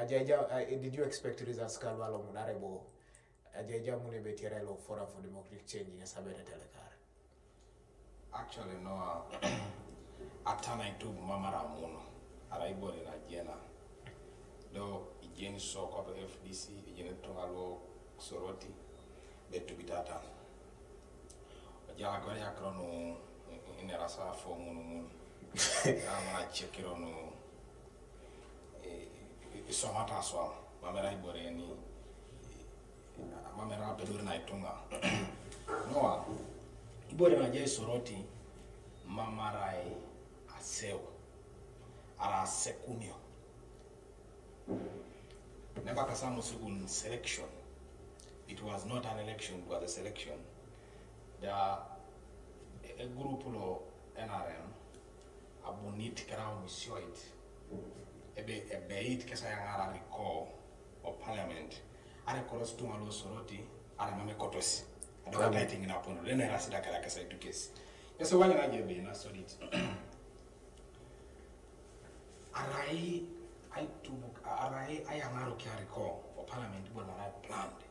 did you expect results kalwalo munarebo ajaja mune betirelo forum for democratic change in sabere telekar? Actually no atana itu mamara muno araibore na jena do ijeni so ko FDC ijeni tongalo soroti betu bitata ajala gore yakrono inerasa fo muno ama Akiro no isomata so mamera ibore ni mamera beduri na itunga noa ibore na je soroti mamarai aseo ara sekunio never kasamu sugun selection. It was not an election, it was a selection. There are a group of NRM abunit kara aomisio ebe it kesa yangara recall of parliament are koros tumalo soroti are mame kotosi adwa lighting na pono lena rasida kala kesa itu case yeso wanya na jebe na solid arai ayangaro kya recall of parliament bona na planned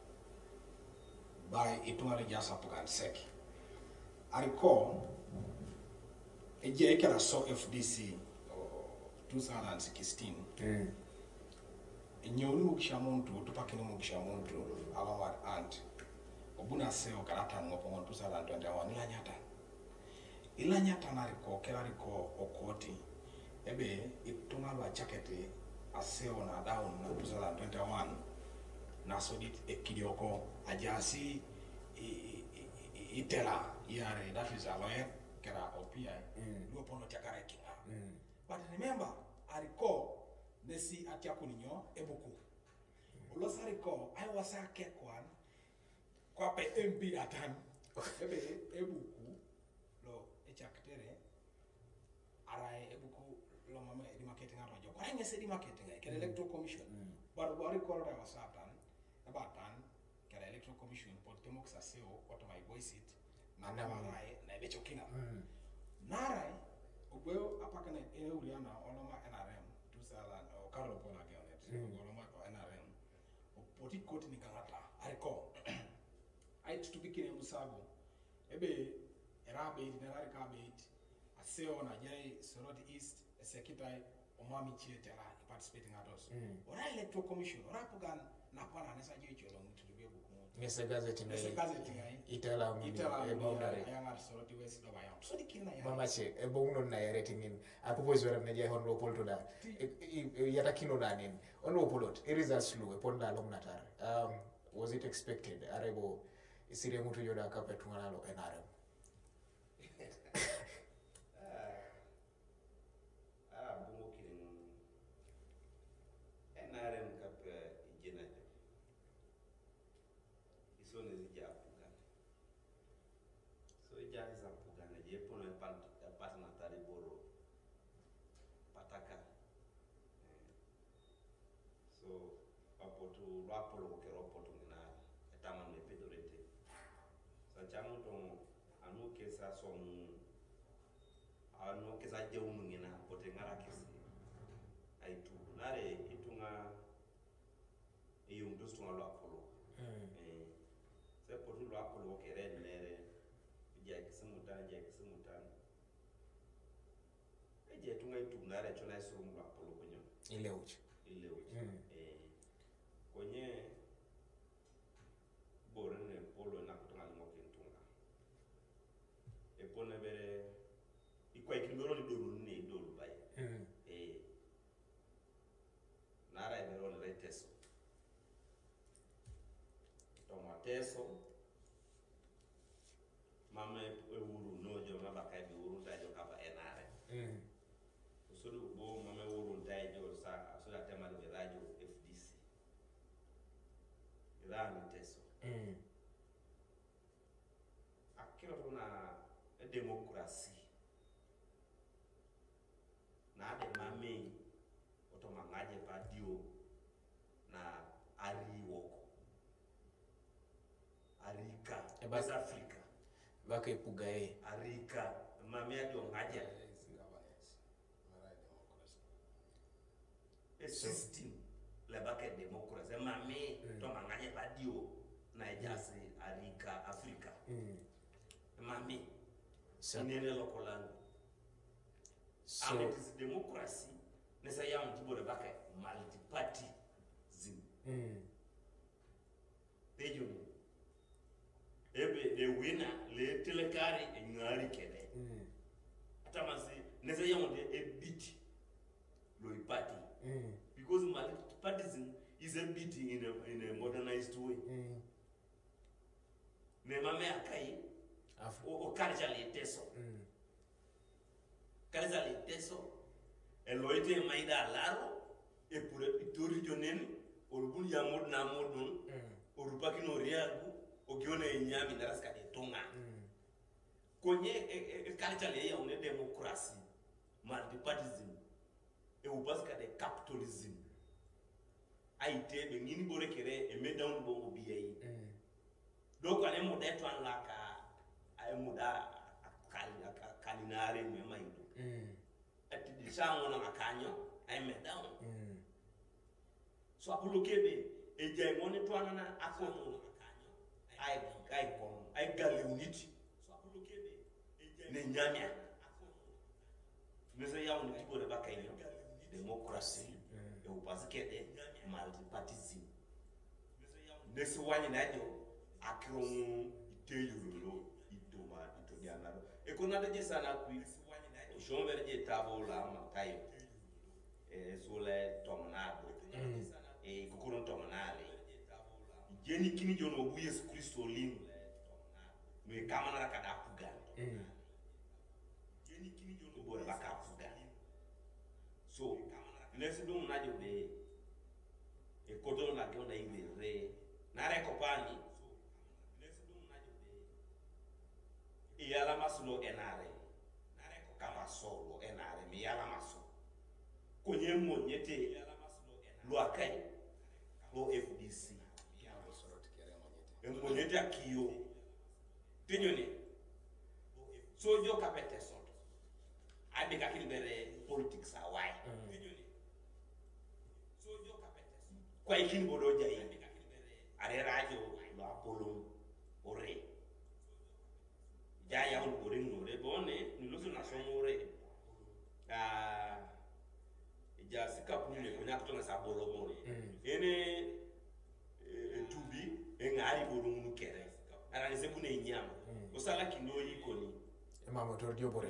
by itumare jasa pukan seki I recall Ijai kala so FDC 2016 nyoni mukishamuntu tupakini mukishamuntu alawad ant obuna aseo karata ngopo 2021 ilanyata nariko kelariko okoti ebe itunalwa chakete aseo na down na 2021 na sodit ekidioko ajasi itela yare that is a lawyer kera OPI Opolot yakara kinga but remember I recall nesi atiakuninyo ebuku ulosa recall I was a kekwan kwa pe MP atan ebe ebuku lo echaktere arai ebuku lo mama edi marketing arojo kwa ngese edi marketing kera electoral commission but what recall I was atan about tan kera electoral commission pot temox aseo what my voice it nanda marai na bechokinga narai ubeo apakane uriana oloma NRM 2000 o Carlo Pona ganet oloma NRM opoti koti ni kangata ariko I to begin musago ebe AIRABET aseo na Ijai soroti east secretary omami chietela participating ados ora electoral commission ora pugan na pana nesa jecho lo mtu bebu Mr. Gazette ngai itala boundary ayanga soroti west do bayam so dikina ya mama che ebonno na rating in apopose wera na hon lo polto da yata kino nanin on Opolot results lu ponda long natar was it expected arebo isire mutu yoda kapetungana lo NRM NRM kap ijena isone zija pugana so ija za pugana je pono pat na tari boro pataka so apoto rapolo kero poto na etama me pedorete sa chamu to anu kesa som anu kesa je umungina pote ngara kesi aitu nare itunga yung dostunga lo apolo se potu lo apolo kere nere Ijai kisemutan eje tunga itu nare chona isuru lo apolo konyo ileuch konye borene polo na kutunga mo kentunga epone bere ikwa ikindoro li dolu ne dolu bai nara ebero le teso tomateso mama ewuru nojo mabaka bi wuru tajo kaba enare usodi ubo mama ewuru tajo sa so da tema de radio FDC ila teso Akiro tuna demokrasi na de mame otomangaje padio na ariwoko arika West Africa baka eipugae arika mame adio ngaje a system lebake democracy mami to manganye badio na jasi arika Afrika mami nene lokolano so and it is democracy nesa yam tibo lebake multi party zim pejo ebe the winner le telekari ngari kede atamasi nesa yam de a bit low party because multipartyism is a bit in a modernized way ne mame akai o kalja le teso kalja le teso e loite maida laro e pour itori jonen o bun ya mod na modun o rupaki no riagu o gione nyami daraska de tonga konye kalja le ya une democracy multipartyism e ubaska de capitalism aite be ngini bore kere e me down bo biye donc ane mo deto an la ka ay muda kalinare me maido ati di sango na kanyo ay me down so apolo kebe e jay ngone to anana akono ay kon ay gale unity so apolo kebe e jay ne nyamia nese yawo ni tibo de bakay democracy e upasikete multipartyism nese wani najo Akiro iteyulo itoma itodianaro e kona de sana ku shombe je tabo la matayo sole tomanado kukuru tomanale jeni kini jono bu Yesu Kristo lim no kama na kada kuga jeni kini jono bo baka kuga so nesi dum na jobe e kodo na gona ibere na rekopani yala masulo enare nare ko kama solo enare mi yala maso konye monyete yala masulo enare lo akai lo FDC yala solo tikere monyete monyete Akiro tinyoni sojo kapete soto abika kilbere politics awai tinyoni sojo kapete kwa ikini bodo jai abika kilbere are rajo lo Apollo ore ya un boring no re bone ni lusu na somore ja sika pune ko nyak to na sabolo bore ene tubi engari bolo mu kere ara ni sebu ne nyam osala kino yikoni mama to dio bore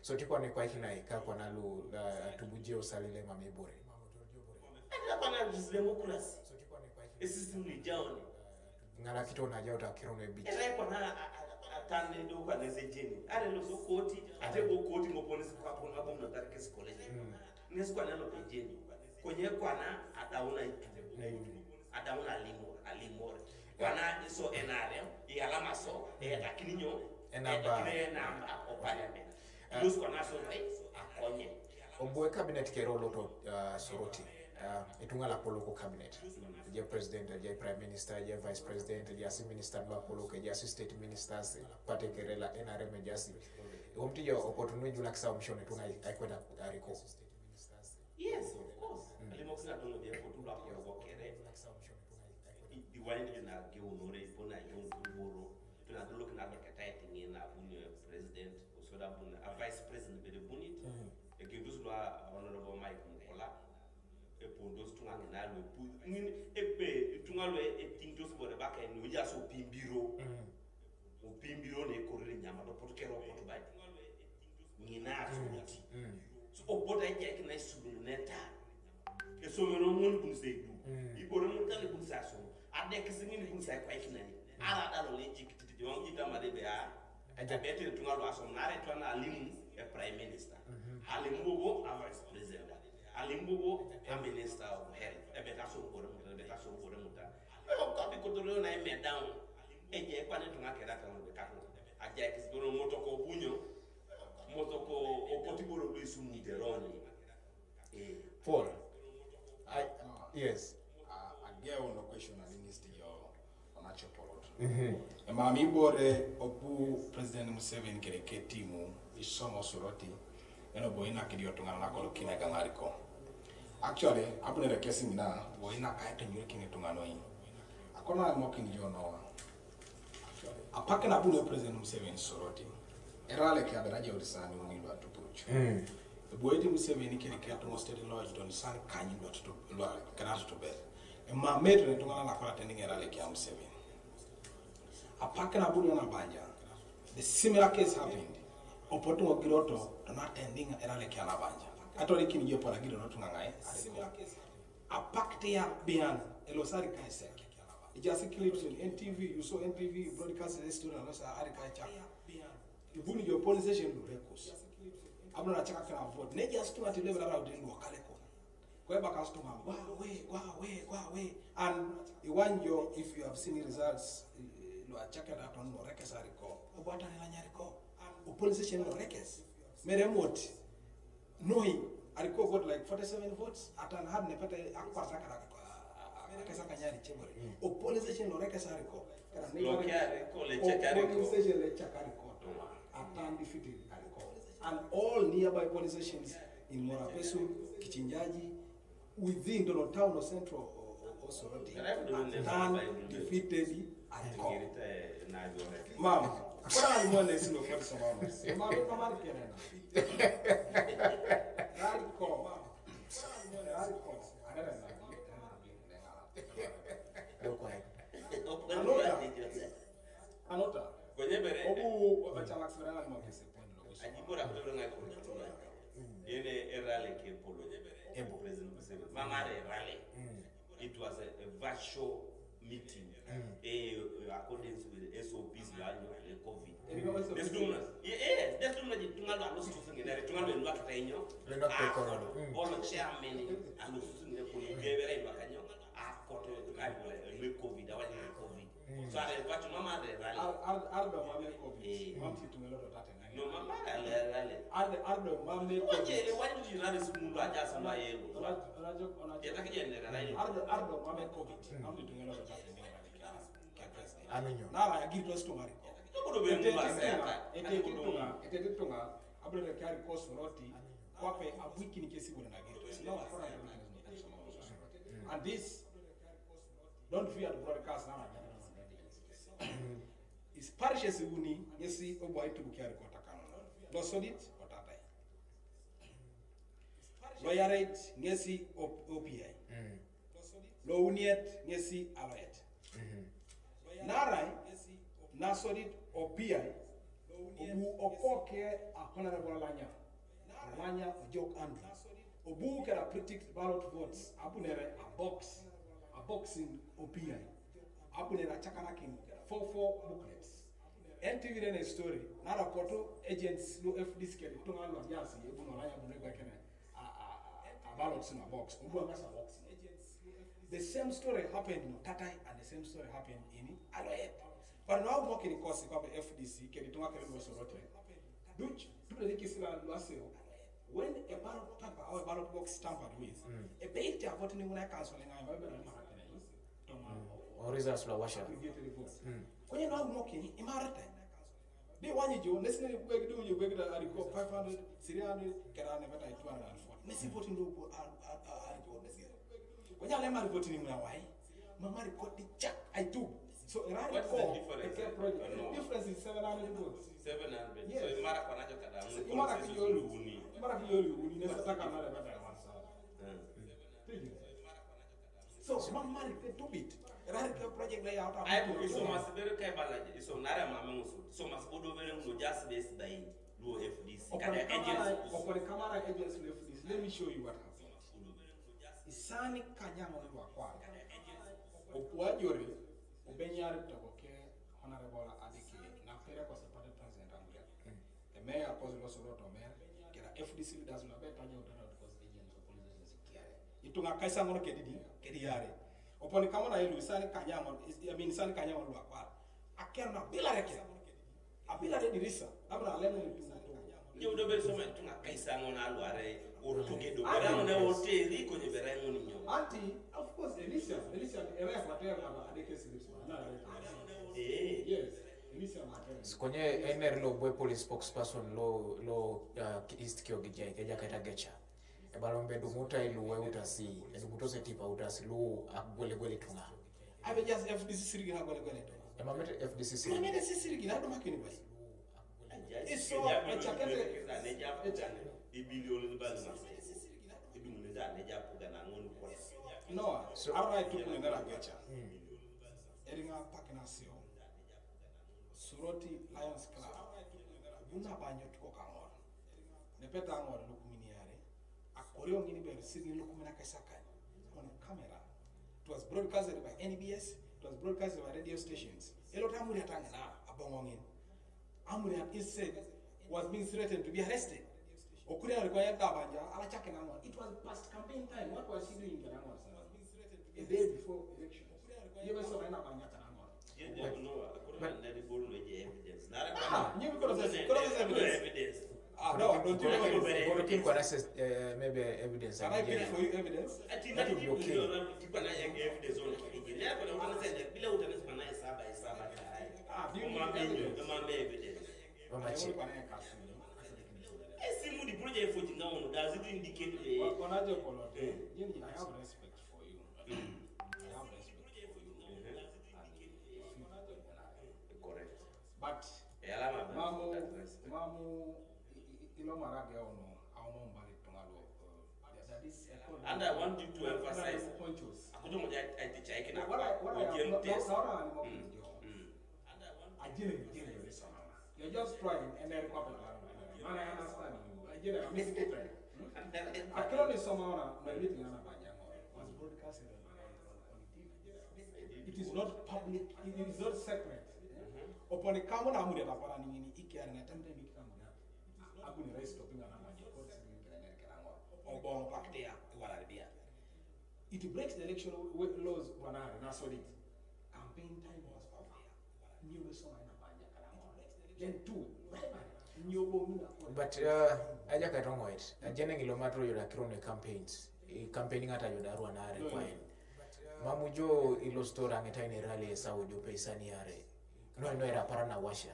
so tipo ne kwa kina ika kwa nalu tubuje osalile mama bore ana pana democracy so tipo ne kwa kina system ni jaoni ngala kito na jao ta kirone beach kwa na atande do kwa nezejeni ale lo so koti ate go koti ngopone kwa pona bomu na tarike college nesu kwa nalo pejeni konye kwa na atauna itu atauna alimore kwa na so enare yalama so takininyo enaba o parliament nesu kwa na so akonye omboe cabinet kerolo to soroti itungala poloko cabinet je president je prime minister je vice president je assistant minister ba poloko je assistant ministers pate kerela NRM jasi omtijo opportunity jula kisa omshone tunga aikwenda ariko yes of course alimoxina dono de potula poloko kere iwani na geonore ipona yonkuboro tuna dolo kana kataiti ngina bunyo president osoda bun a vice president be bunit e geduswa honorable Mike Mukola pondos tunga na lo pu ngin epe tunga lo etintos bore baka no ya so pimbiro o pimbiro ne korre nyama do potkero potba ngina so so oboda je kina sulu neta ke so meno mon kun se du ibore mon tan kun sa so ade ke singin kun sa kwa kina ni ala dalo le jikiti de on itama de bea aja bete tunga lo aso nare to na alimu e prime minister alimu a vice president alimbugo a minister of health ebeta so bore muta ko bi ko do na me down eje kwa ne tunga kera kan be ka aja kisboro motoko bunyo motoko opotiboro do isu muderoni Paul yes again on the question I minister your onacho Opolot mami bore opu president Museveni kere ketimu isomo soroti eno boina kidio tunga na kolo kina gangariko Actually, abune the casing na woina kaita nyuki tungano in. Akona mokin jono. Apake na abune president Museveni soroti. Era le kia beraje urisani ungindo atupuchu. Boyeti Museveni kile kia to state lodge don san kanyindo atuto lo kana to be. Ma metre tungana na kwa tending era le kia Museveni. Apake na abune na banja. The similar case happened. Opotu ogiroto not tending era le kia na banja. Atoli kini jopo la gido notu ngangae. Apakte ya bian elosari kaise. Ijasi clips in NTV, you saw NTV broadcast the story and also arika chaka. Ibuni jo police station do records. Abuna chaka kana vote. Ne just to at level around in wakaleko. Kwa ba customer, wa we. And iwan yo if you have seen the results lo chaka that on rekes ariko. Obata ni lanyariko. O police station no rekes. Meremoti. Knowing Ariko got like 47 votes at an had nepete akwasa kasa kanyari chebore opposition no rekesa Ariko opposition le chakariko at defeated Ariko and all nearby police stations in Morapesu Kichinjaji within the town or central Osodi and defeated Ariko mama kwa alimwone sino kwa sababu mama kirena Anota. Obu wabachala kusema ni mwakese pendo. Ajibora kutoka ngai kwa. Yene erale ke polo nyebere. President Museveni. Mama rally. It was a virtual meeting. According to the SOPs la COVID. Let's do tungalo alo sifungene tungalo lwa katenyo. All chairman alo sifungene ko yebere ibakanyo. Akoto tungalo le COVID awali COVID. So are but mama rally. Ardo mama COVID. Mamti tungalo tate ngani. No mama rally. Ardo mama COVID. Why do you rally sumulu aja sama yelo? Ardo mama COVID. Mamti tungalo tate ngani. Aminyo. Nara ya giri tostu mari. Etetunga abule kari cost roti kwape abwiki ni kesi bwana giri. No akona and this don't fear the broadcast now. Is parishes uni yesi obo aitu kari kota kanona. Lo sodit otatai. Lo yarate ngesi OPI. Lo uniet ngesi aloet. Narai nasodit OPI obu okoke honorable lanya joke and obu kera predict ballot votes apunere a box in OPI apunere chakanakin 4 booklets NTV then a story nara poto agents no FDC kere tunga lo yasi ebu no lanya bunega kene a ballots in a box obu ngasa box. The same story happened in Tatai and the same story happened in Aloet. But now working in course kwa FDC kedi tunga kere lo sorote. Duch to the kisila lo aseo when a ballot paper or a ballot box tampered with a bait voting in one canceling I remember or results la washa when you know working imarate they want you listening to do you beg the article 500 300 kera never 240 messi voting do when you let voting in why mama record the check I do. So what's the difference? The difference is 700 votes. 700. Yes. So imara kwa nacho kada Imara kiyolu uni nesataka na leba ya wansa. So mama record to bit. Radical project lay out. I put so much very kai balaje. So nara mama muso. So much bodo very no just based by do FDC. Kada agents. Opole camera agents FDC. Let me show you what happened. Isani Kanyumu County. Opwajori Obenyari Togoke Honorable Adiki Napera was a party president Angican. The mayor was also wrote a mayor. Get a FDC does not bet on you because agents of police security. It took a Kaisamono Kediare. Upon the Kamana, Sani Kanyumu, Sani Kanyumu Aqua. I cannot be like a Bila de Risa. I'm not letting you do better so much to a Kaisamon Aluare or to get the Beramo Hotel, Rico, the Beramo. Auntie, of course, Elisa, whatever, yes, Elisa. Kwenye ener lo bwe police spokesperson lo East Ijai keja kata gecha. Ebalombe dumuta iluwe utasi, edumutose tipa utasi lu akgwele tunga. Abe just FDC sirigina gwele to. Emamete FDC sirigina. Emamete sirigina do makini basi. Iso echakete ibilioni bali idumuleza neja puga na ngoni kwa. No, so alright to kuna ngara gacha. Eringa pakina sio. Suroti Lions Club. Buna banyo tuko kangor. Nepeta ngor lukumini yare. Akoreo ngini ber sirigina lukumina kasaka on camera. It was broadcasted by NBS, it was broadcasted by radio stations. Elo tamuri atanga na abongongin. Amuri is said was being threatened to be arrested. Okuri alikuwa tabanja ala chake na ngwa. It was past campaign time. What was he doing kana ngwa? A day before election. You guys saw na banja kana ngwa. Yeah, no, akuri na ribolo no evidence. You because there's evidence. No, don't you have Looking for access, maybe evidence. Can I bring for you evidence? That would be okay. Evidence on Do you need evidence? the project for the now does it indicate I have respect for you. I have respect for you. Correct. But mamu ilo marage ono mbali tungalo that is and I want you to emphasize ponchos. I teach I can you're just trying and then man, I understand you. I'm making it. Akiro is somehow was broadcasted on TV. It is not public, it is not secret. Upon a common amuri tapara nini iki ari na tempe miki kamuna. Aguni rest stopping na maji court obong paktea iwarabia. It breaks the election laws wanare na solid. Campaign time was over. New so na banja karamo. Then two. But aja Ongoet, ajene ngilomatro yoda kirone campaigns. Campaigning ata yoda ruana are kwaen. Mamujo ilo store angeta ni rally sawo jo pesani are. No era parana washa.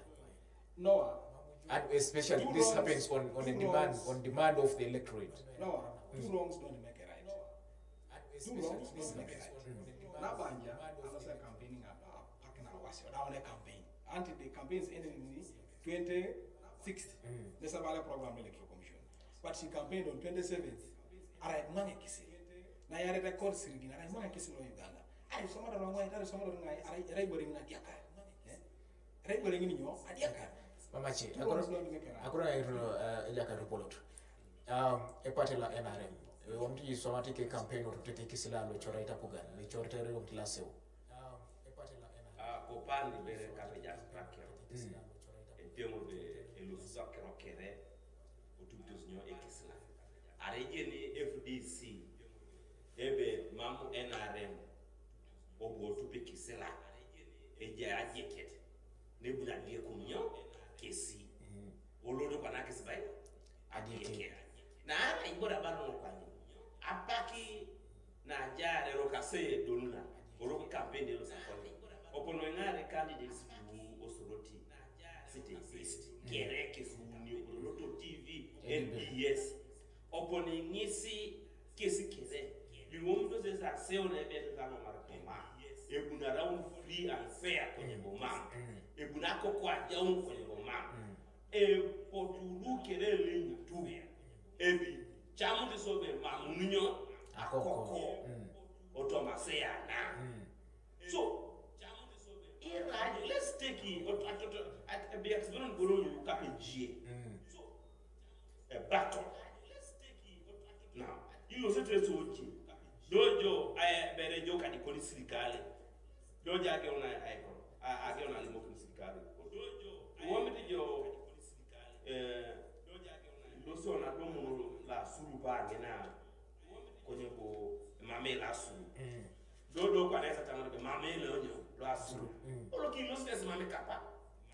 No. And especially this happens on demand of the electorate. No. Two wrongs don't make a right. Two wrongs don't make a right. Na banja anasa campaigning about pakina washa down a campaign. Until the campaigns ended in 26th. There's a valid program electoral commission. But she campaigned on 27th. Alright, manga kisi. Na yare record sirigina. Alright, manga kisi lo Uganda. Alright, some other one. Alright, some other one. Alright, boring na diaka. Alright, boring ni nyo. Adiaka. Mamachi. Akura iro ejaka Opolot. Epatela NRM. Wamti somatike campaign otutete kisila lo chora itapugan. Ni chortere lo aseo. Epatela NRM. Kopani bere kapeja spraker. Temo de elo sakero kere otutos nyo ekisla areje ni FDC ebe mamu NRM obo otupe kisela eje ajeket ne bula die kunyo kesi olodo kana kesibai ajeket na ara ibora bano no kwani apaki na ajaar ero kase doluna oro campaign elo sakoni opono ngare candidates tu osoroti City East, Kereke Suni, Loto TV, NBS. Upon a nisi kesi kese, you won't do this aseo na better than Maratoma. A buna round free and fair kwenye bomam. A bunako kwa jaun kwenye bomam. A potulu kerele tu. Ebi chamu de sobe mamunyo akoko. Otomasea na. So let's take it. At be explained, go you can a battle. Now, you know, say to Dojo, I better joke at the police. Dojo, I get on a limo police. You want me to go? Doso na domo la suruba gena. Konyo mame la suru. Dodo kwa nesa tamani mame leonyo la suru. Olo ki lostes mame kapa.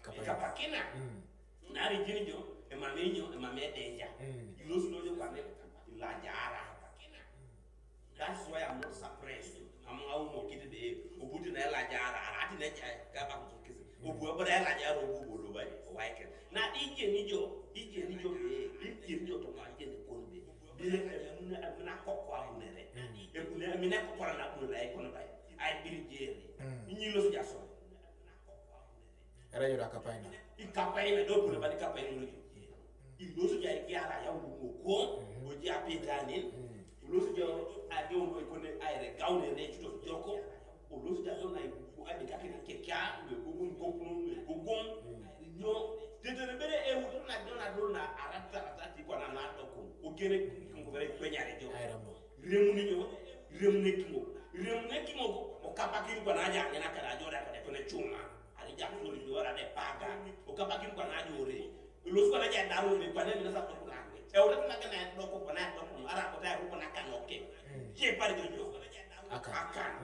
Kapa kina. Na rijinjo mame deja. You lose dojo kwa ne la jara. That's why I'm not surprised. I'm out kid de obuti na la jara arati na kapa kukisi. Obu abara la jara obu bodo bai. Why can? Na ije nijo to ma ije ne konbe. mina kokwa nere e mina kokwa na bula e kono bay ay birijere ni lo ja so era yo akapaina ikapaina do bula ba ikapaina lo ilo so ja yara ya wo ko o ji apetani ilo so ja ade wo ko ne ayre gawne ne to joko o lo so ja do na ku ade ka ke kya le gugun kokunu le gugun no tete bere e wo na do na arata ti ko na na do ko o gere ko bere ko nyaare jo remu ne kimo o kapakiri ko na ja na kala jo da ko ne chuma ali ja ko ni ora de paga o kapakiri ko na jo re lo so na ja daru me ko ne na sa ko na e o na ka na do ko na do ko ara ko ta ko na ka no ke je pare jo aka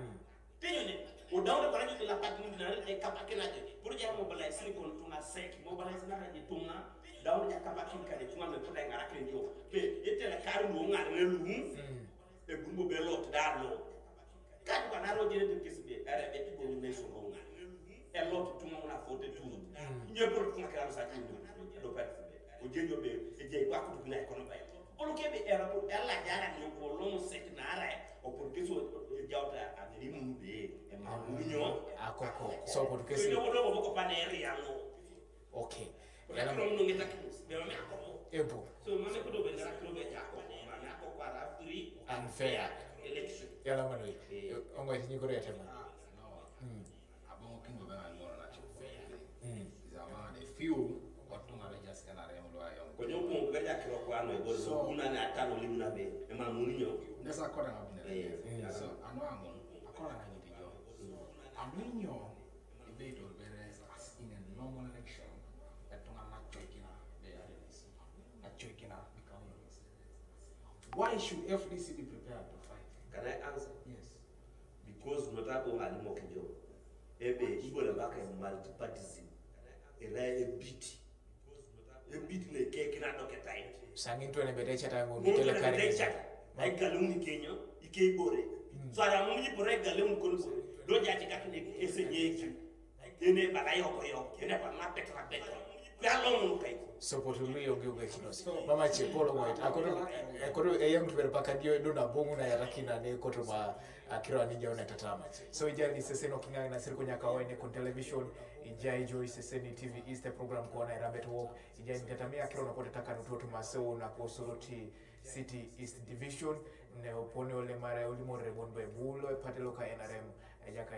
tenyo ne o dawo ko na jo la pakiri na e kapakiri na je pour ja mo bala sini ko tuna 5 mo bala sina je tuna dawo ja kapakiri ka de tuna me ko da ngara ke jo be ete la karu mo ngara ne lu e bumbo be lot darlo kan ko na roje de kisbe ara be to go ne so ngo e lot to mo na fote to nye pro to ka sa ti do pa o je jo be e je kwa ko na ko no bay o lo ke be era ko ella jara no ko lo mo sek na ara o por que so jawta a ni mu be e ma mu nyo akoko so por que no do ko pa ne ri yango okay era no no ngeta be ma ko ebo so ma ne ko do be dara ko be ja ko ma na ko para free unfair election yala manoi Ongoet ni gore tema abon kingo be an moro na cho zama de few otuma be just kana re mo ayo ko nyo ko ga ja kiro kwa no go so kuna na atalo limuna be e ma munyo nesa koda ngabune so ano amon akola na nyiti jo aminyo debate or beres as in a normal election etonga na choikina be na choikina become why should FDC be prepared to fight? Can I answer? Yes. Because notako halimo kijo ebe ibo le baka multipartism era e beat ne keke na doketai sangin to ne bete chata ngo mo mitele le kare kare chata ay galum ni kenyo ike ibore so ara mo ni bore galum ko do jati ka ne esenye ki ene bala yo ene pa na petra ya lo mo kai so potulu yo geuke kinos mama chepolo Ongoet akoro eyam tubere pakadio do na bongu na yarakina ne koto ma Akiro anija ona Itatami so Ijai ni seseno kinganga na siriko nyakawa ne kon television Ijai joy seseni TV is the program kwa na AIRABET WOK Ijai ni Itatami Akiro na kote taka nutoto maseo na kosoroti City East Division ne opone ole mara ulimo rebonbe bulo patelo ka NRM ejaka